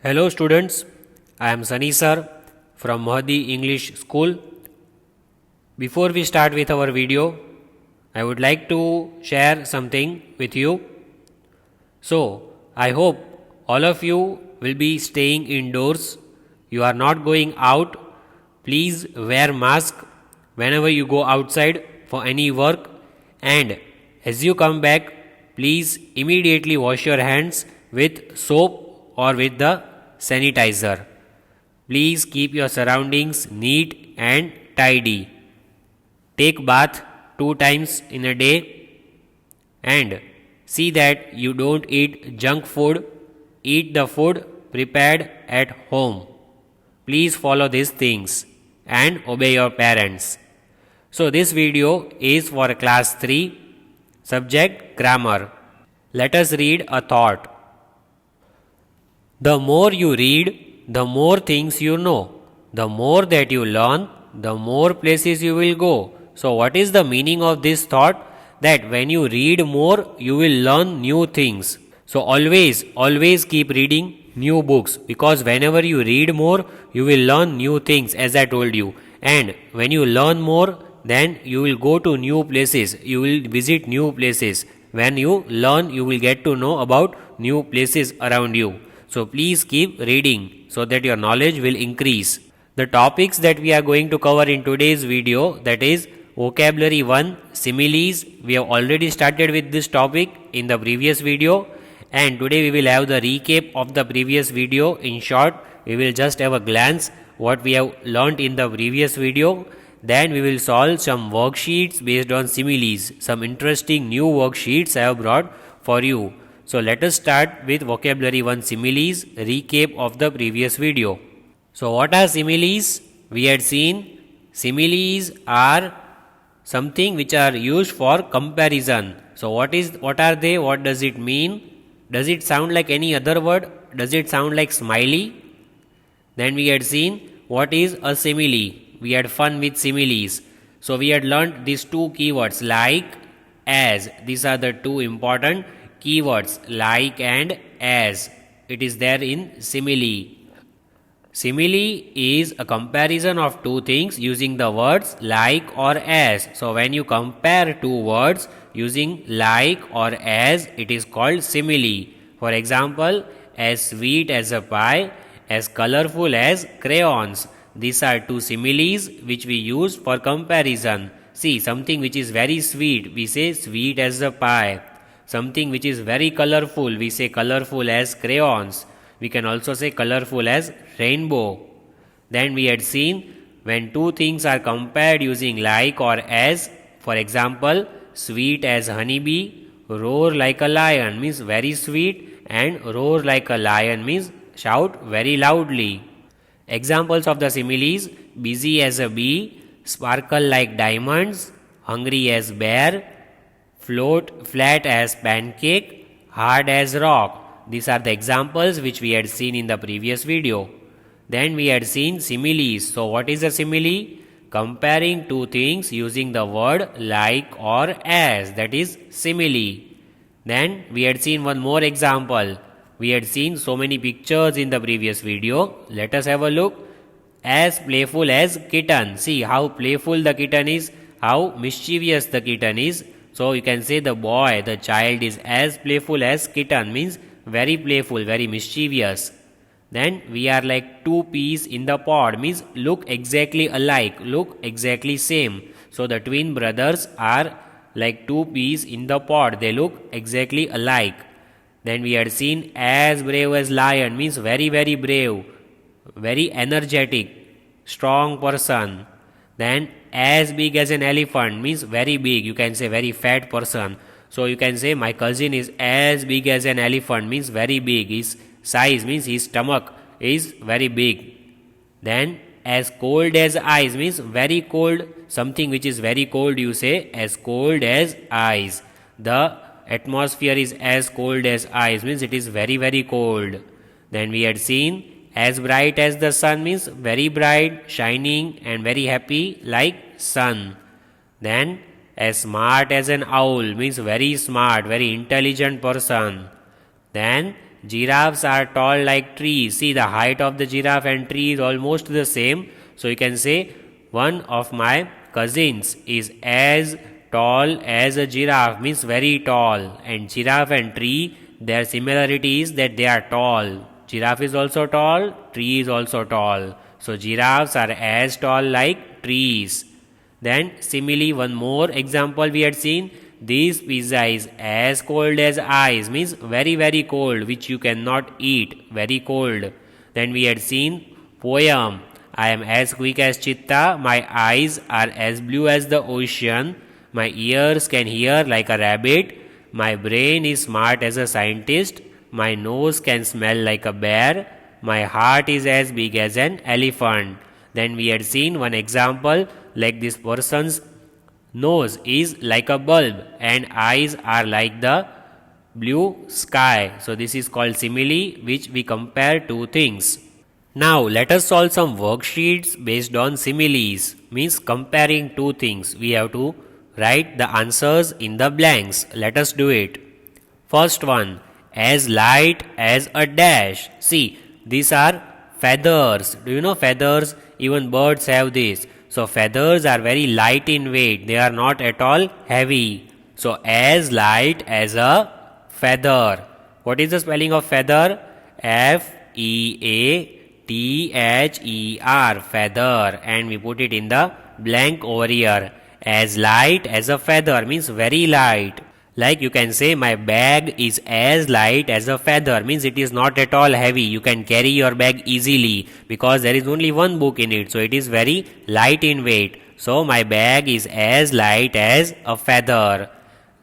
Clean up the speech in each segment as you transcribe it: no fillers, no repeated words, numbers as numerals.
Hello students, I am Sunny sir from Mahdi English School. Before we start with our video, I would like to share something with you. So, I hope all of you will be staying indoors. You are not going out. Please wear mask whenever you go outside for any work, and as you come back, please immediately wash your hands with soap or with the sanitizer. Please keep your surroundings neat and tidy. Take bath 2 times in a day and see that you don't eat junk food. Eat the food prepared at home. Please follow these things and obey your parents. So this video is for class 3, subject grammar. Let us read a thought. The more you read, the more things you know. The more that you learn, the more places you will go. So what is the meaning of this thought? That when you read more, you will learn new things. So always keep reading new books, because whenever you read more, you will learn new things, as I told you. And when you learn more, then you will go to new places, you will visit new places. When you learn, you will get to know about new places around you. So please keep reading so that your knowledge will increase. The topics that we are going to cover in today's video, that is vocabulary 1, similes. We have already started with this topic in the previous video, and today we will have the recap of the previous video. In short, we will just have a glance what we have learnt in the previous video. Then we will solve some worksheets based on similes. Some interesting new worksheets I have brought for you. So let us start with vocabulary 1, similes, recap of the previous video. So what are similes? We had seen similes are something which are used for comparison. So what are they? What does it mean? Does it sound like any other word? Does it sound like smiley? Then we had seen what is a simile. We had fun with similes. So we had learnt these two keywords, like, as. These are the two important keywords, like and as. It is there in simile. Simile is a comparison of two things using the words like or as. So when you compare two words using like or as, it is called simile. For example, as sweet as a pie, as colorful as crayons. These are two similes which we use for comparison. See, something which is very sweet, we say sweet as a pie. Something which is very colorful, we say colorful as crayons. We can also say colorful as rainbow. Then we had seen when two things are compared using like or as. For example, sweet as honeybee, roar like a lion means very sweet, and roar like a lion means shout very loudly. Examples of the similes: busy as a bee, sparkle like diamonds, hungry as bear, float flat as pancake, hard as rock. These are the examples which we had seen in the previous video. Then we had seen similes. So what is a simile? Comparing two things using the word like or as, that is simile. Then we had seen one more example. We had seen so many pictures in the previous video. Let us have a look. As playful as kitten. See how playful the kitten is, how mischievous the kitten is. So you can say the boy, the child is as playful as kitten, means very playful, very mischievous. Then we are like two peas in the pod, means look exactly alike, look exactly same. So the twin brothers are like two peas in the pod, they look exactly alike. Then we had seen as brave as lion, means very brave, very energetic, strong person. Then as big as an elephant means very big, you can say very fat person. So you can say my cousin is as big as an elephant, means very big. His size means his stomach is very big. Then as cold as ice means very cold. Something which is very cold, you say as cold as ice. The atmosphere is as cold as ice, means it is very cold. Then we had seen as bright as the sun means very bright, shining and very happy like sun. Then as smart as an owl means very smart, very intelligent person. Then giraffes are tall like trees. See, the height of the giraffe and tree is almost the same. So you can say one of my cousins is as tall as a giraffe, means very tall. And giraffe and tree, their similarity is that they are tall. Giraffe is also tall, tree is also tall. So giraffes are as tall like trees. Then simile, one more example we had seen. This pizza is as cold as ice, means very very cold, which you cannot eat, very cold. Then we had seen poem. I am as quick as chitta, my eyes are as blue as the ocean, my ears can hear like a rabbit, my brain is smart as a scientist, my nose can smell like a bear, my heart is as big as an elephant. Then we had seen one example, like this person's nose is like a bulb and eyes are like the blue sky. So this is called simile, which we compare two things. Now let us solve some worksheets based on similes, means comparing two things. We have to write the answers in the blanks. Let us do it. First one, as light as a dash. See, these are feathers. Do you know feathers? Even birds have this. So feathers are very light in weight. They are not at all heavy. So as light as a feather. What is the spelling of feather? F-E-A-T-H-E-R, feather. And we put it in the blank over here. As light as a feather means very light. Like you can say my bag is as light as a feather, means it is not at all heavy. You can carry your bag easily because there is only one book in it. So it is very light in weight. So my bag is as light as a feather.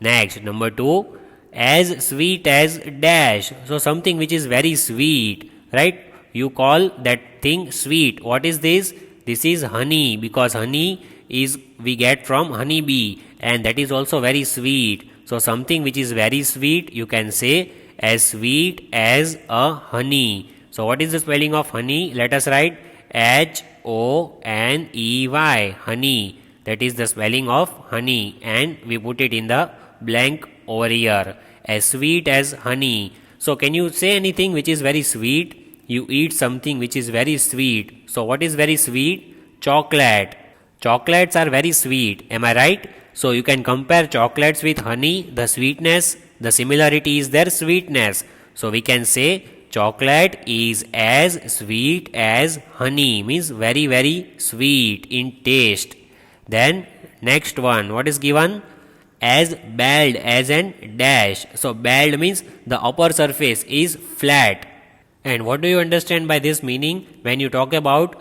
Next, number 2, as sweet as dash. So something which is very sweet, right? You call that thing sweet. What is this? This is honey, because honey is we get from honey bee, and that is also very sweet. So something which is very sweet, you can say as sweet as a honey. So what is the spelling of honey? Let us write H-O-N-E-Y, honey. That is the spelling of honey, and we put it in the blank over here. As sweet as honey. So can you say anything which is very sweet? You eat something which is very sweet. So what is very sweet? Chocolate. Chocolates are very sweet. Am I right? So you can compare chocolates with honey, the sweetness, the similarity is their sweetness. So we can say chocolate is as sweet as honey, means very very sweet in taste. Then next one, what is given? As bald as an dash. So bald means the upper surface is flat. And what do you understand by this meaning? When you talk about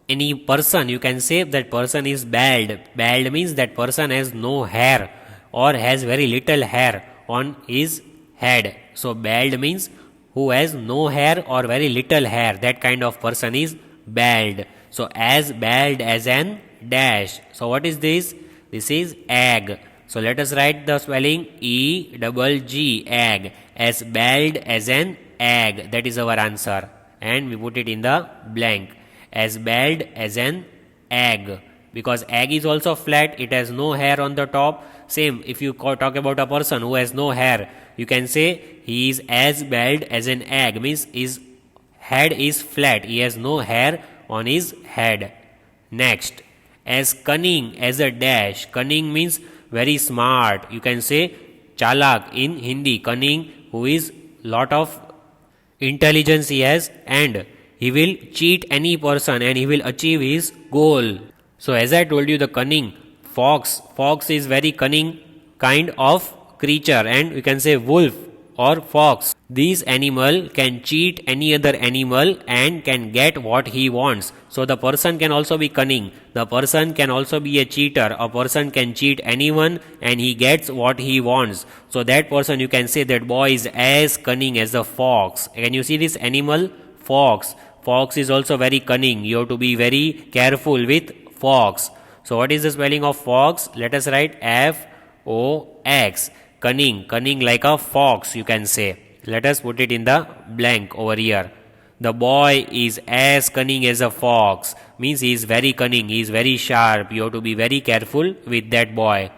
any person, you can say that person is bald. Bald means that person has no hair or has very little hair on his head. So bald means who has no hair or very little hair. That kind of person is bald. So as bald as an dash. So what is this? This is egg. So let us write the spelling E-double-G, egg. As bald as an egg. That is our answer. And we put it in the blank. As bald as an egg, because egg is also flat, it has no hair on the top. Same, if you talk about a person who has no hair, you can say he is as bald as an egg, means his head is flat, he has no hair on his head. Next, as cunning as a dash. Cunning means very smart. You can say chalak in Hindi. Cunning, who is lot of intelligence he has, and he will cheat any person and he will achieve his goal. So as I told you, the cunning, fox is very cunning kind of creature, and we can say wolf or fox. This animal can cheat any other animal and can get what he wants. So the person can also be cunning. The person can also be a cheater. A person can cheat anyone and he gets what he wants. So that person, you can say that boy is as cunning as a fox. Can you see this animal? Fox. Fox is also very cunning. You have to be very careful with fox. So what is the spelling of fox? Let us write F-O-X. Cunning. Cunning like a fox, you can say. Let us put it in the blank over here. The boy is as cunning as a fox. Means he is very cunning. He is very sharp. You have to be very careful with that boy.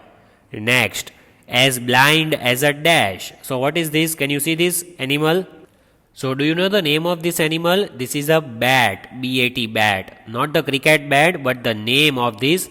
Next. As blind as a dash. So what is this? Can you see this animal? So do you know the name of this animal? This is a bat, B-A-T, bat. Not the cricket bat, but the name of this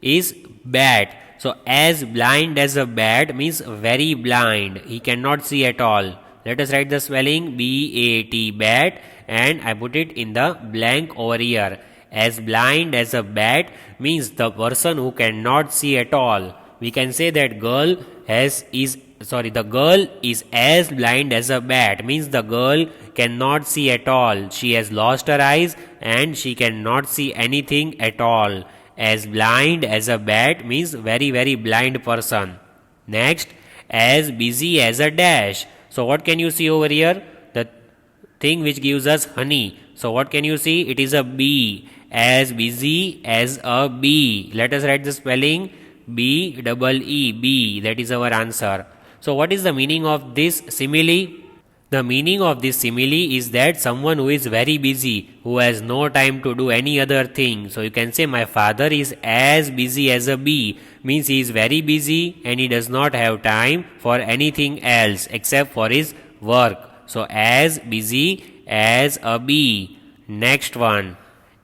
is bat. So as blind as a bat means very blind. He cannot see at all. Let us write the spelling B-A-T, bat, and I put it in the blank over here. As blind as a bat means the person who cannot see at all. We can say that the girl is as blind as a bat means the girl cannot see at all. She has lost her eyes and she cannot see anything at all. As blind as a bat means very very blind person. Next, as busy as a dash. So what can you see over here? The thing which gives us honey. So what can you see? It is a bee. As busy as a bee. Let us write the spelling B-E-E, bee. That is our answer. So what is the meaning of this simile? The meaning of this simile is that someone who is very busy, who has no time to do any other thing. So you can say my father is as busy as a bee, means he is very busy and he does not have time for anything else except for his work. So as busy as a bee. Next one.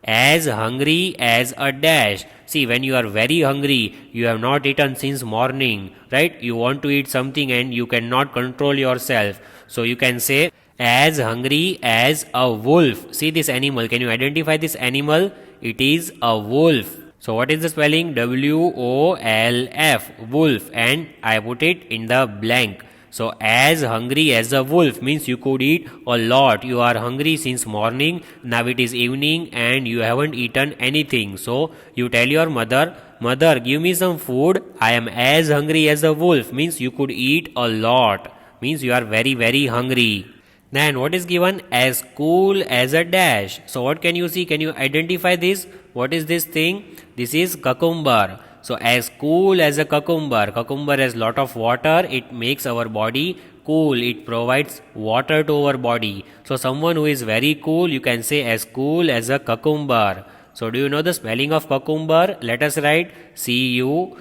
As hungry as a dash. See, when you are very hungry, you have not eaten since morning, right? You want to eat something and you cannot control yourself. So you can say as hungry as a wolf. See this animal. Can you identify this animal? It is a wolf. So what is the spelling? W-O-L-F, wolf, and I put it in the blank. So as hungry as a wolf means you could eat a lot. You are hungry since morning, now it is evening and you haven't eaten anything. So you tell your mother, mother, give me some food. I am as hungry as a wolf means you could eat a lot. Means you are very very hungry. Then what is given? As cool as a dash. So what can you see? Can you identify this? What is this thing? This is cucumber. So as cool as a cucumber. Cucumber has lot of water. It makes our body cool. It provides water to our body. So someone who is very cool, you can say as cool as a cucumber. So do you know the spelling of cucumber? Let us write C-U-C-U-M-B-E-R,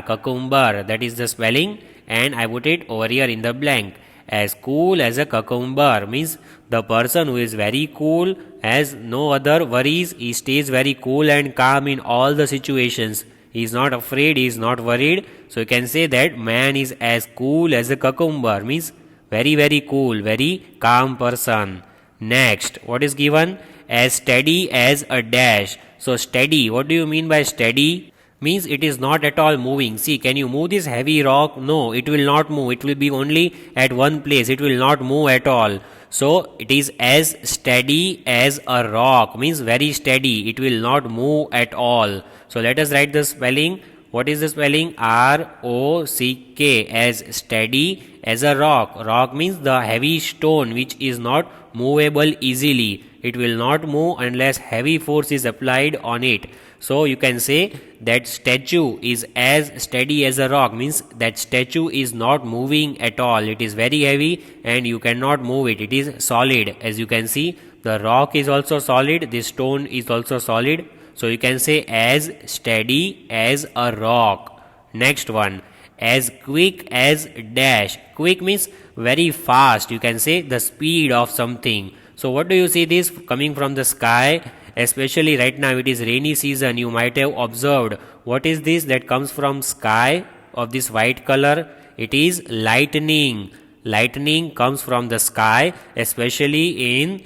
cucumber. That is the spelling, and I put it over here in the blank. As cool as a cucumber means the person who is very cool, has no other worries, he stays very cool and calm in all the situations. He is not afraid, he is not worried. So you can say that man is as cool as a cucumber means very very cool, very calm person. Next, what is given? As steady as a dash. So steady, what do you mean by steady? Means it is not at all moving. See, can you move this heavy rock? No, it will not move. It will be only at one place. It will not move at all. So it is as steady as a rock. Means very steady. It will not move at all. So let us write the spelling. What is the spelling? R-O-C-K, as steady as a rock. Rock means the heavy stone which is not movable easily. It will not move unless heavy force is applied on it. So you can say that statue is as steady as a rock, means that statue is not moving at all. It is very heavy and you cannot move it. It is solid. As you can see, the rock is also solid, the stone is also solid. So you can say as steady as a rock. Next one, as quick as dash. Quick means very fast. You can say the speed of something. So what do you see this coming from the sky? Especially right now it is rainy season, you might have observed. What is this that comes from sky of this white color? It is lightning. Lightning comes from the sky, especially in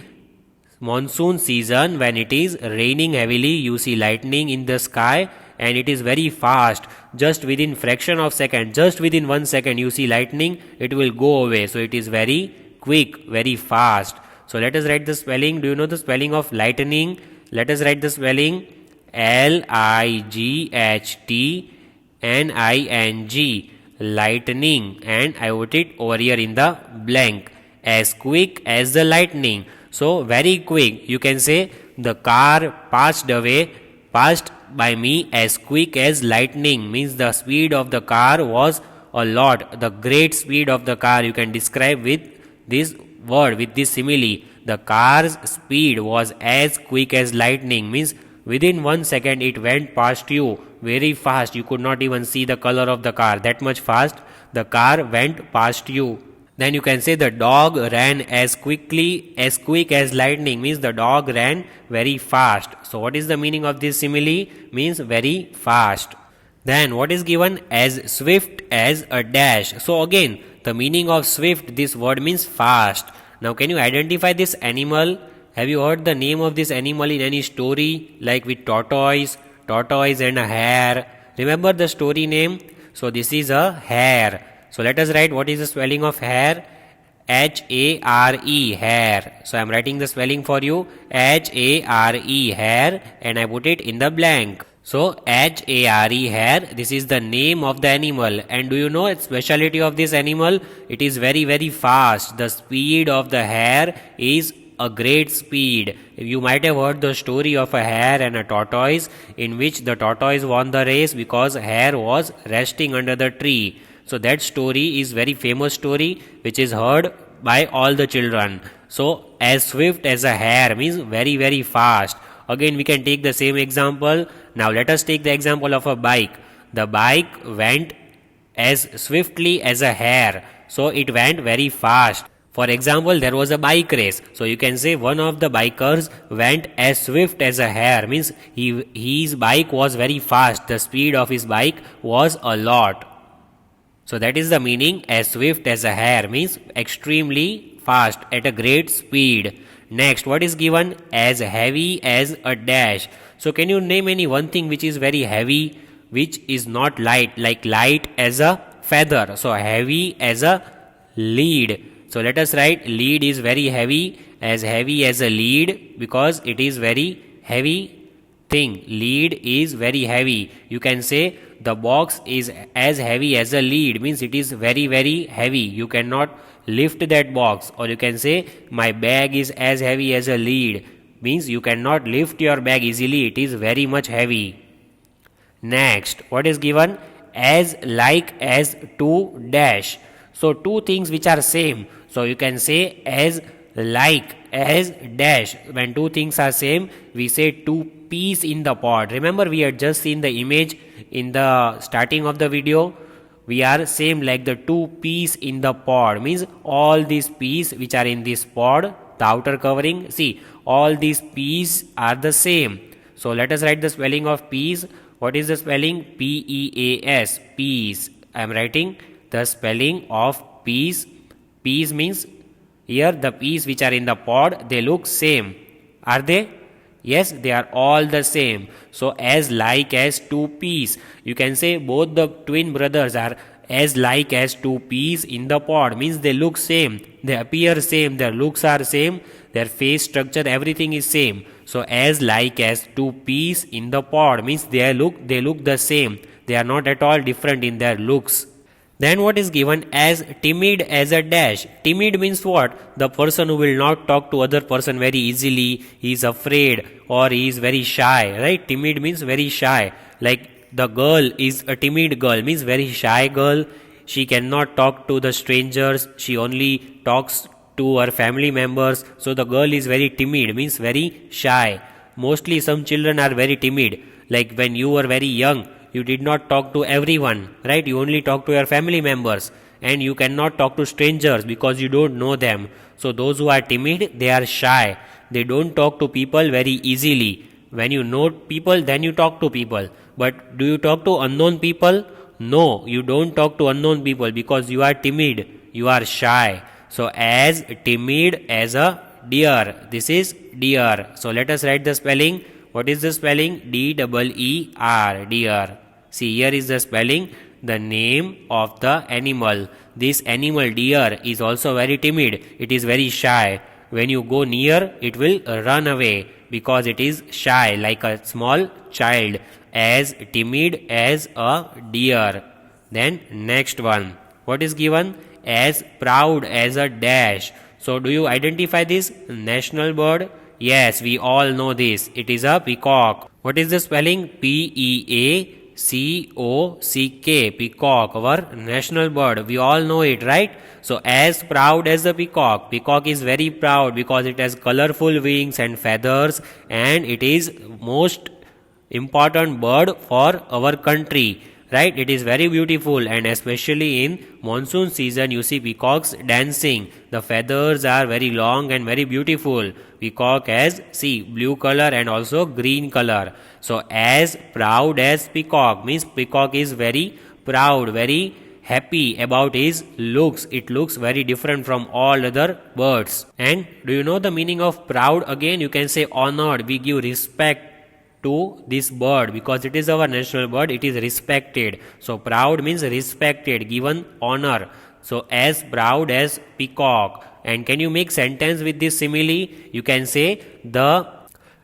monsoon season when it is raining heavily. You see lightning in the sky and it is very fast. Just within fraction of second, just within 1 second you see lightning, it will go away. So it is very quick, very fast. So let us write the spelling. Do you know the spelling of lightning? Let us write the spelling L-I-G-H-T-N-I-N-G, lightning, and I put it over here in the blank. As quick as the lightning. So very quick. You can say the car passed by me as quick as lightning, means the speed of the car was a lot. The great speed of the car you can describe with this word, with this simile. The car's speed was as quick as lightning, means within 1 second it went past you very fast. You could not even see the color of the car. That much fast the car went past you. Then you can say the dog ran as quick as lightning, means the dog ran very fast. So what is the meaning of this simile? Means very fast. Then what is given as swift as a dash? So again, the meaning of swift, this word means fast. Now can you identify this animal? Have you heard the name of this animal in any story, like with tortoise and a hare? Remember the story name? So this is a hare. So let us write what is the spelling of hare. H-A-R-E, hare. So I am writing the spelling for you. H-A-R-E, hare, and I put it in the blank. So H-A-R-E, hare, this is the name of the animal. And do you know its speciality of this animal? It is very, very fast. The speed of the hare is a great speed. You might have heard the story of a hare and a tortoise, in which the tortoise won the race because hare was resting under the tree. So that story is very famous story which is heard by all the children. So as swift as a hare means very, very fast. Again we can take the same example. Now let us take the example of a bike. The bike went as swiftly as a hare. So it went very fast. For example, there was a bike race. So you can say one of the bikers went as swift as a hare, means his bike was very fast. The speed of his bike was a lot. So that is the meaning. As swift as a hare means extremely fast, at a great speed. Next, what is given? As heavy as a dash. So can you name any one thing which is very heavy, which is not light, like light as a feather? So heavy as a lead. So let us write lead is very heavy as a lead, because it is very heavy thing. Lead is very heavy. You can say the box is as heavy as a lead, means it is very, very heavy. You cannot lift that box. Or you can say my bag is as heavy as a lead, means you cannot lift your bag easily. It is very much heavy. Next, what is given? As like as to dash. So two things which are same. So you can say as like as dash. When two things are same, we say two peas in the pod. Remember we had just seen the image in the starting of the video. We are same like the two peas in the pod, means all these peas which are in this pod, the outer covering, see all these peas are the same. So let us write the spelling of peas. What is the spelling? P-E-A-S, peas. I am writing the spelling of peas. Peas means here the peas which are in the pod, they look same. Are they? Yes, they are all the same. So as like as two peas. You can say both the twin brothers are as like as two peas in the pod, means they look same. They appear same. Their looks are same. Their face structure, everything is same. So as like as two peas in the pod means they look the same. They are not at all different in their looks. Then what is given? As timid as a dash. Timid means what? The person who will not talk to other person very easily. He is afraid or he is very shy, right? Timid means very shy. Like the girl is a timid girl, means very shy girl. She cannot talk to the strangers. She only talks to her family members. So the girl is very timid, means very shy. Mostly some children are very timid. Like when you were very young, you did not talk to everyone, right? You only talk to your family members, and you cannot talk to strangers because you don't know them. So those who are timid, they are shy. They don't talk to people very easily. When you know people, then you talk to people. But do you talk to unknown people? No, you don't talk to unknown people because you are timid. You are shy. So as timid as a deer. This is deer. So let us write the spelling. What is the spelling? D-E-E-R, deer. See, here is the spelling, the name of the animal. This animal deer is also very timid. It is very shy. When you go near, it will run away because it is shy, like a small child. As timid as a deer. Then next one. What is given? As proud as a dash. So do you identify this national bird? Yes, we all know this. It is a peacock. What is the spelling? P-E-A-C-O-C-K, peacock, our national bird. We all know it, right? So as proud as the peacock. Peacock is very proud because it has colorful wings and feathers, and it is most important bird for our country, right? It is very beautiful, and especially in monsoon season you see peacocks dancing. The feathers are very long and very beautiful. Peacock has, see, blue color and also green color. So as proud as peacock means peacock is very proud, very happy about his looks. It looks very different from all other birds. And do you know the meaning of proud? Again, you can say honored. We give respect to this bird because it is our national bird. It is respected. So proud means respected, given honor. So as proud as peacock. And can you make sentence with this simile? You can say the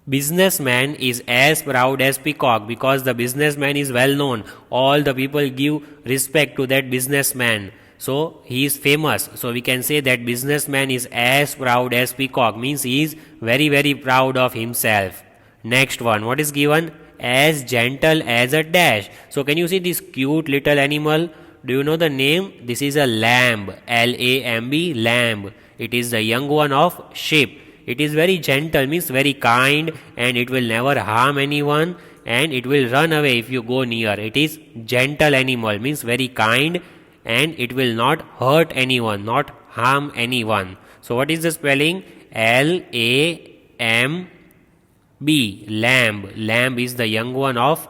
businessman is as proud as peacock because the businessman is well known. All the people give respect to that businessman. So he is famous. So we can say that businessman is as proud as peacock means he is very very proud of himself. Next one, what is given? As gentle as a dash. So can you see this cute little animal? Do you know the name? This is a lamb. L-A-M-B, lamb. It is the young one of sheep. It is very gentle, means very kind, and it will never harm anyone, and it will run away if you go near. It is gentle animal, means very kind, and it will not hurt anyone, not harm anyone. So what is the spelling? L-A-M-B, lamb. Lamb is the young one of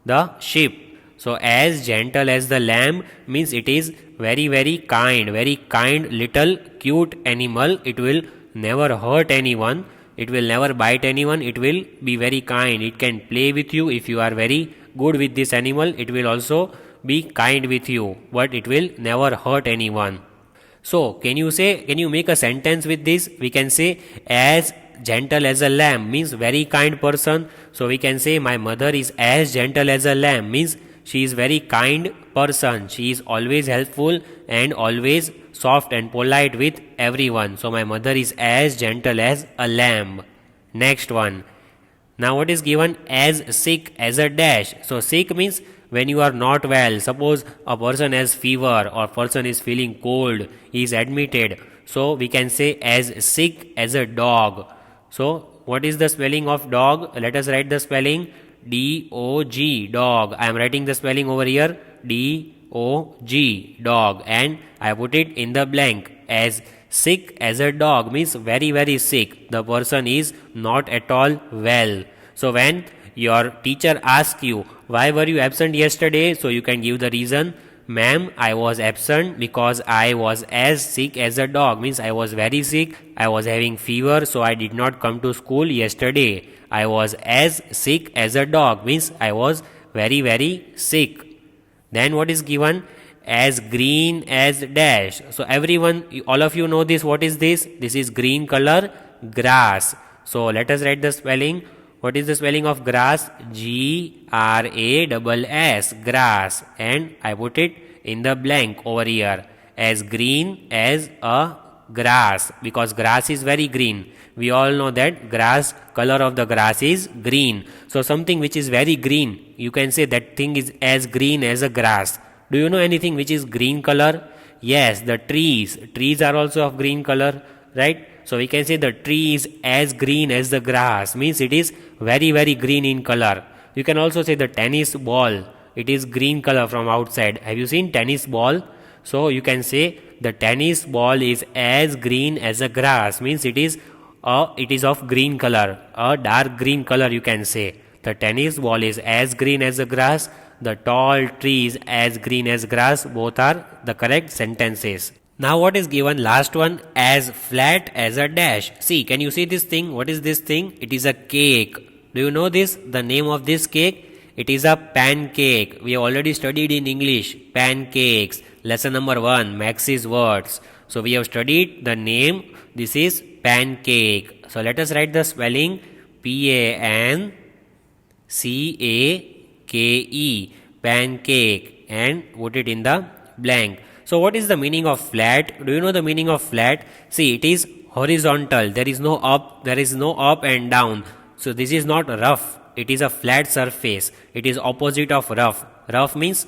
the sheep. So as gentle as the lamb means it is very very kind little cute animal. It will never hurt anyone, it will never bite anyone, it will be very kind. It can play with you if you are very good with this animal. It will also be kind with you, but it will never hurt anyone. So can you make a sentence with this? We can say as gentle as a lamb means very kind person. So we can say my mother is as gentle as a lamb means she is very kind person. She is always helpful and always soft and polite with everyone. So my mother is as gentle as a lamb. Next one. Now what is given? As sick as a dash. So sick means when you are not well. Suppose a person has fever or person is feeling cold, he is admitted. So we can say as sick as a dog. So what is the spelling of dog? Let us write the spelling. D-O-G, dog. I am writing the spelling over here. D-O-G, dog. And I put it in the blank. As sick as a dog means very very sick. The person is not at all well. So when your teacher asks you, why were you absent yesterday? So you can give the reason. Ma'am, I was absent because I was as sick as a dog. Means I was very sick. I was having fever, so I did not come to school yesterday. I was as sick as a dog. Means I was very very sick. Then what is given? As green as dash. So everyone, all of you know this. What is this? This is green color, grass. So let us write the spelling. What is the spelling of grass? G-R-A-S-S, grass. And I put it in the blank over here. As green as a grass. Because grass is very green. We all know that grass, color of the grass is green. So something which is very green, you can say that thing is as green as a grass. Do you know anything which is green color? Yes, the trees. Trees are also of green color, right? So we can say the tree is as green as the grass. Means it is very very green in color. You can also say the tennis ball. It is green color from outside. Have you seen tennis ball? So you can say the tennis ball is as green as a grass. Means it is of green color. A dark green color you can say. The tennis ball is as green as the grass. The tall tree is as green as grass. Both are the correct sentences. Now what is given? Last one. As flat as a dash. See, can you see this thing? What is this thing? It is a cake. Do you know this? The name of this cake? It is a pancake. We have already studied in English. Pancakes. Lesson number 1. Max's words. So we have studied the name. This is pancake. So let us write the spelling. P-A-N-C-A-K-E. Pancake. And put it in the blank. So what is the meaning of flat? Do you know the meaning of flat? See, it is horizontal. There is no up and down. So this is not rough. It is a flat surface. It is opposite of rough. Rough means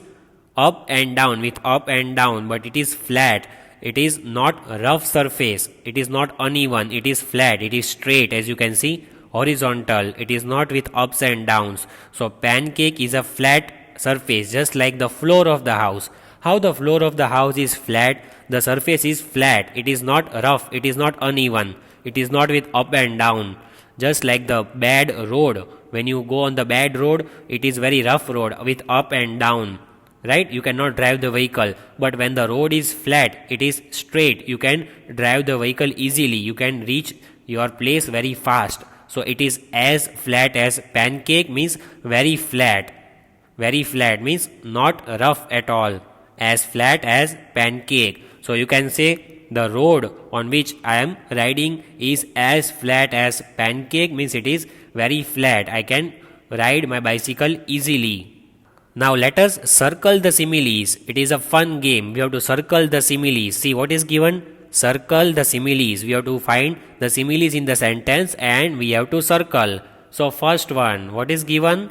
up and down, with up and down, but it is flat. It is not rough surface. It is not uneven. It is flat. It is straight, as you can see. Horizontal. It is not with ups and downs. So pancake is a flat surface, just like the floor of the house. How the floor of the house is flat, the surface is flat. It is not rough, it is not uneven, it is not with up and down. Just like the bad road, when you go on the bad road, it is very rough road with up and down, right? You cannot drive the vehicle. But when the road is flat, it is straight, you can drive the vehicle easily, you can reach your place very fast. So it is as flat as pancake, means very flat. Very flat means not rough at all, as flat as pancake. So you can say the road on which I am riding is as flat as pancake, means it is very flat, I can ride my bicycle easily. Now let us circle the similes. It is a fun game. We have to circle the similes. See what is given? Circle the similes. We have to find the similes in the sentence and we have to circle. So first one, what is given?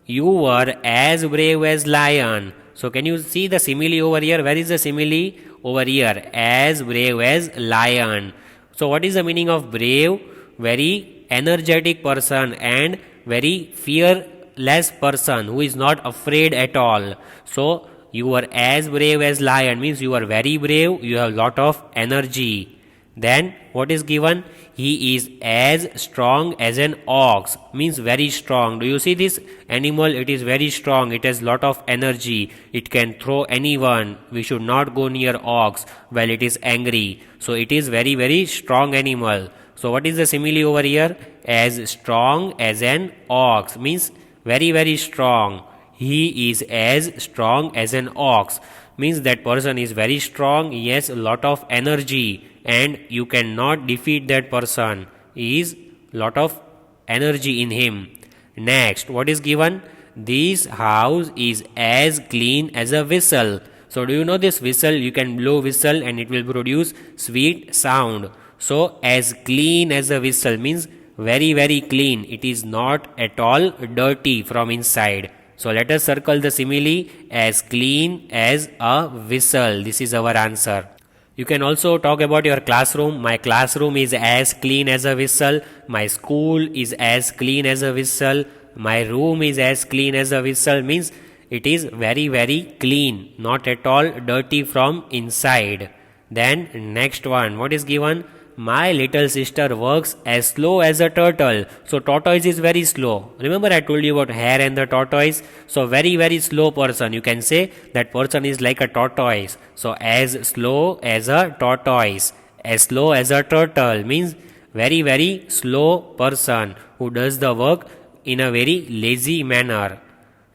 You were as brave as lion. So can you see the simile over here? Where is the simile? Over here. As brave as lion. So what is the meaning of brave? Very energetic person and very fearless person who is not afraid at all. So you were as brave as lion means you are very brave, you have lot of energy. Then what is given? He is as strong as an ox, means very strong. Do you see this animal? It is very strong, it has lot of energy, it can throw anyone. We should not go near ox while it is angry. So it is very very strong animal. So what is the simile over here? As strong as an ox means very very strong. He is as strong as an ox means that person is very strong, he has a lot of energy and you cannot defeat that person. He is lot of energy in him. Next, what is given? This house is as clean as a whistle. So do you know this whistle? You can blow whistle and it will produce sweet sound. So as clean as a whistle means very very clean. It is not at all dirty from inside. So let us circle the simile as clean as a whistle. This is our answer. You can also talk about your classroom. My classroom is as clean as a whistle. My school is as clean as a whistle. My room is as clean as a whistle means it is very very clean, not at all dirty from inside. Then next one, what is given? My little sister works as slow as a turtle. So tortoise is very slow. Remember I told you about hare and the tortoise? So very very slow person. You can say that person is like a tortoise. So as slow as a tortoise. As slow as a turtle means very very slow person who does the work in a very lazy manner.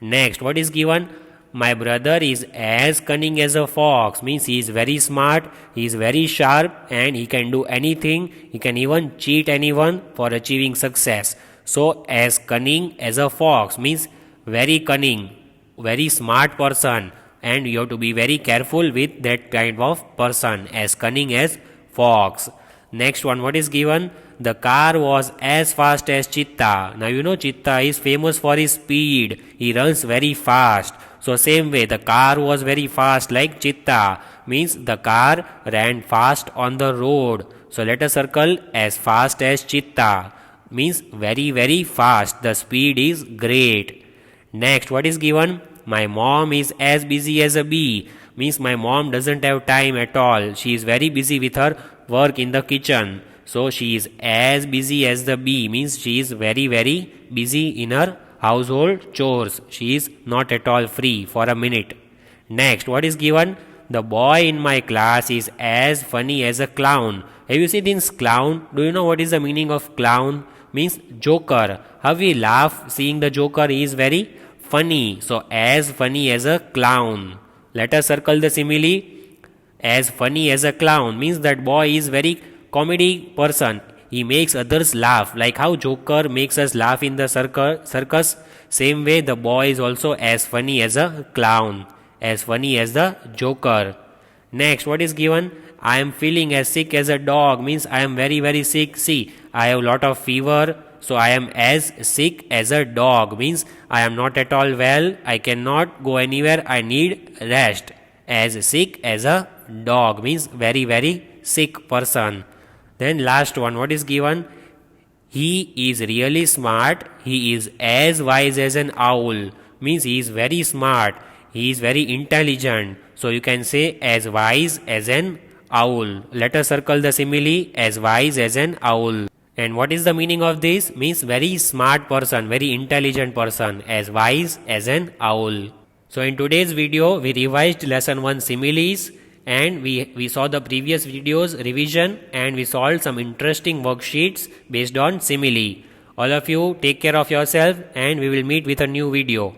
Next, what is given? My brother is as cunning as a fox means he is very smart, he is very sharp and he can do anything, he can even cheat anyone for achieving success. So as cunning as a fox means very cunning, very smart person and you have to be very careful with that kind of person, as cunning as fox. Next one, what is given? The car was as fast as Cheetah. Now you know Cheetah is famous for his speed, he runs very fast. So same way the car was very fast like Cheetah means the car ran fast on the road. So let us circle as fast as Cheetah means very very fast, the speed is great. Next, what is given? My mom is as busy as a bee means my mom doesn't have time at all, she is very busy with her work in the kitchen. So she is as busy as the bee means she is very very busy in her household chores. She is not at all free for a minute. Next, what is given? The boy in my class is as funny as a clown. Have you seen this clown? Do you know what is the meaning of clown? Means joker. How we laugh seeing the joker, he is very funny. So as funny as a clown. Let us circle the simile. As funny as a clown means that boy is very comedy person. He makes others laugh, like how Joker makes us laugh in the circus. Same way the boy is also as funny as a clown, as funny as the Joker. Next, what is given? I am feeling as sick as a dog means I am very very sick. See, I have lot of fever, so I am as sick as a dog means I am not at all well, I cannot go anywhere, I need rest. As sick as a dog means very very sick person. Then last one, what is given? He is really smart, he is as wise as an owl. means he is very smart, he is very intelligent. So you can say as wise as an owl. Let us circle the simile as wise as an owl. And what is the meaning of this? Means very smart person, very intelligent person, as wise as an owl. So in today's video, we revised lesson 1 similes, and we saw the previous videos revision, and we solved some interesting worksheets based on simile. All of you take care of yourself, and we will meet with a new video.